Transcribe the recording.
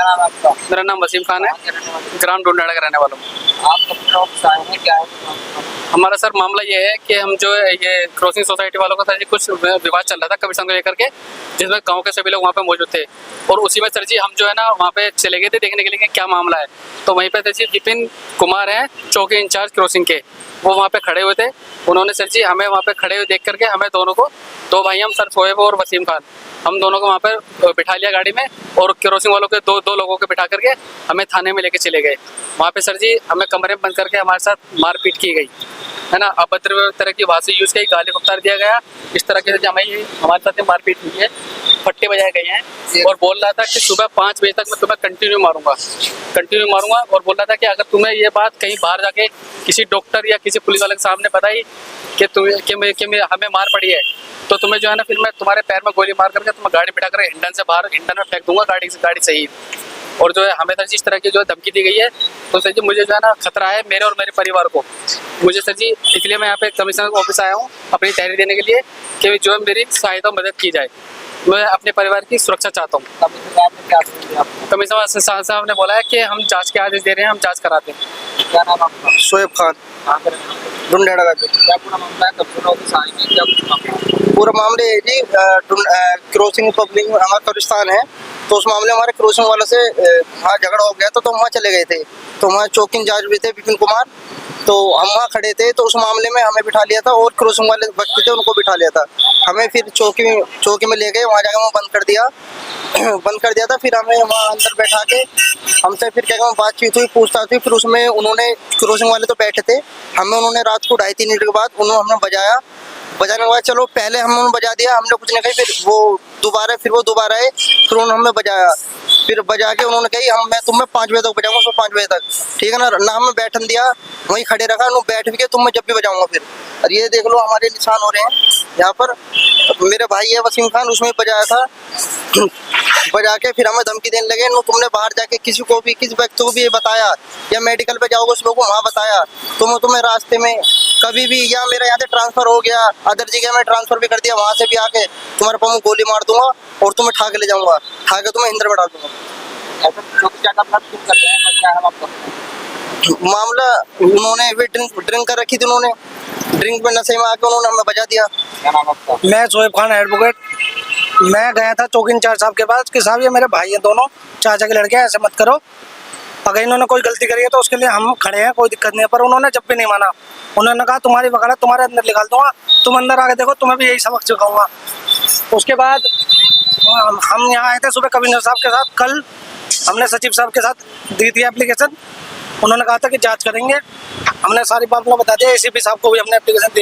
क्या नाम है आपका? मेरा नाम वसीम खान है, ग्राम ढूंढाड़ा का रहने वाला हूँ। आप कब ऑफिस आए हैं, क्या है? हमारा सर मामला ये है कि हम जो है ये क्रॉसिंग सोसाइटी वालों का सर जी कुछ विवाद चल रहा था कबीरसंग को लेकर के, जिसमें गांव के सभी लोग वहाँ पे मौजूद थे। और उसी में सर जी हम जो है ना वहाँ पे चले गए थे देखने के लिए कि क्या मामला है। तो वहीं पे सर जी विपिन कुमार हैं चौकी इंचार्ज क्रॉसिंग के, वो वहाँ पे खड़े हुए थे। उन्होंने सर जी हमें वहाँ पे खड़े हुए देख करके हमें दोनों को, दो भाई हम सर शोएब और वसीम खान, हम दोनों को वहाँ पर बिठा लिया गाड़ी में और क्रॉसिंग वालों के दो लोगों को बिठा करके हमें थाने में लेके चले गए। वहाँ पे सर जी हमें कमरे में बंद करके हमारे साथ मारपीट की गई है ना, अभद्र तरह की भाषा यूज़ की, गाली गफ्तार दिया गया। इस तरह के हमारे साथ मारपीट हुई है, फट्टे बजाए गए हैं और बोल रहा था कि सुबह 5 बजे तक मैं तुम्हें कंटिन्यू मारूंगा और बोल रहा था कि अगर तुम्हें ये बात कहीं बाहर जाके किसी डॉक्टर या किसी पुलिस वाले के सामने बताई कि हमें मार पड़ी है तो तुम्हें जो है ना फिर मैं तुम्हारे पैर में गोली मार करके तुम्हें गाड़ी बिठा कर इंडन से बाहर इंडन में फेंक दूंगा गाड़ी से ही। और जो है हमें सर जी इस तरह की जो है धमकी दी गई है। तो सर जी मुझे जो है ना खतरा है मेरे और मेरे परिवार को। मुझे सर जी इसलिए मैं यहाँ पे कमिश्नर ऑफिस आया हूँ अपनी तहरीर देने के लिए कि जो है मेरी सहायता मदद की जाए। मैं अपने परिवार की सुरक्षा चाहता हूँ। कमिश्नर साहब ने बोला है कि हम जांच के आदेश दे रहे हैं, हम जांच कराते हैं। क्या नाम आपका? शोएब खान, ढूंढाड़ा का। क्या पूरा मामला है? कब ऑफिस आए हैं, क्या पूरा मामला है? पूरा मामले है जी, क्रॉसिंग पब्लिक हमारा कब्रिस्तान है, तो उस मामले हमारे क्रॉसिंग वालों से वहाँ झगड़ा हो गया तो हम वहाँ चले गए थे। तो वहाँ चौकी इंचार्ज भी थे विपिन कुमार, तो हम वहाँ खड़े थे। तो उस मामले में हमें बिठा लिया था और क्रॉसिंग वाले व्यक्ति थे उनको बिठा लिया था। हमें फिर चौकी में ले गए, वहाँ जाकर वहाँ बंद कर दिया था। फिर हमें वहाँ अंदर बैठा के हमसे फिर क्या कहूँ बातचीत हुई, पूछताछ हुई। फिर उसमें उन्होंने क्रॉसिंग वाले तो बैठे थे, उन्होंने रात को 2:30-3 मिनट के बाद हमें बजाने के बाद चलो पहले हमने बजा दिया, हमने कुछ नहीं कही। फिर वो दोबारा आए, फिर उन्होंने हमें बजाया। फिर बजा के उन्होंने कही मैं तुम्हें 5 बजे तक बजाऊंगा, सुबह 5 बजे तक, ठीक है ना हमें बैठन दिया, वहीं खड़े रखा, बैठ भी गए, तुम मैं जब भी बजाऊंगा। फिर और ये देख लो हमारे निशान हो रहे हैं यहाँ पर। मेरे भाई है वसीम खान, उसमें बजाया था। बजा के फिर हमें धमकी देने लगे, तुमने बाहर जाके किसी व्यक्ति को भी ये बताया या मेडिकल पे जाओगे उस लोग को वहाँ बताया, तुम्हें रास्ते में कभी भी, या मेरा यहाँ से ट्रांसफर हो गया अदर जगह में ट्रांसफर भी कर दिया, वहाँ से भी आके तुम्हारे पाँव में गोली मार दूंगा और तुम्हें ठा के ले जाऊंगा, ठा के तुम्हें इंदर में डाल दूंगा। मामला उन्होंने भी ड्रिंक कर रखी थी, उन्होंने ड्रिंक में नशे में आके उन्होंने हमें बजा दिया। क्या नाम आपका? मैं शोएब खान एडवोकेट। मैं गया था चौकी इंचार्ज साहब के पास कि साहब ये मेरे भाई हैं दोनों, चाचा के लड़के, ऐसे मत करो, अगर इन्होंने कोई गलती करी है तो उसके लिए हम खड़े हैं, कोई दिक्कत नहीं है। पर उन्होंने जब भी नहीं माना, उन्होंने कहा तुम्हारी वकालत तुम्हारे अंदर निकाल दूंगा, तुम अंदर आके देखो, तुम्हें भी यही सबक सिखाऊंगा। उसके बाद हम यहाँ आए थे सुबह कमिश्नर साहब के साथ। कल हमने सचिव साहब के साथ दी थी एप्लीकेशन, उन्होंने कहा था कि जाँच करेंगे। हमने सारी मामला बता दिया, ACP साहब को भी हमने एप्लीकेशन दी।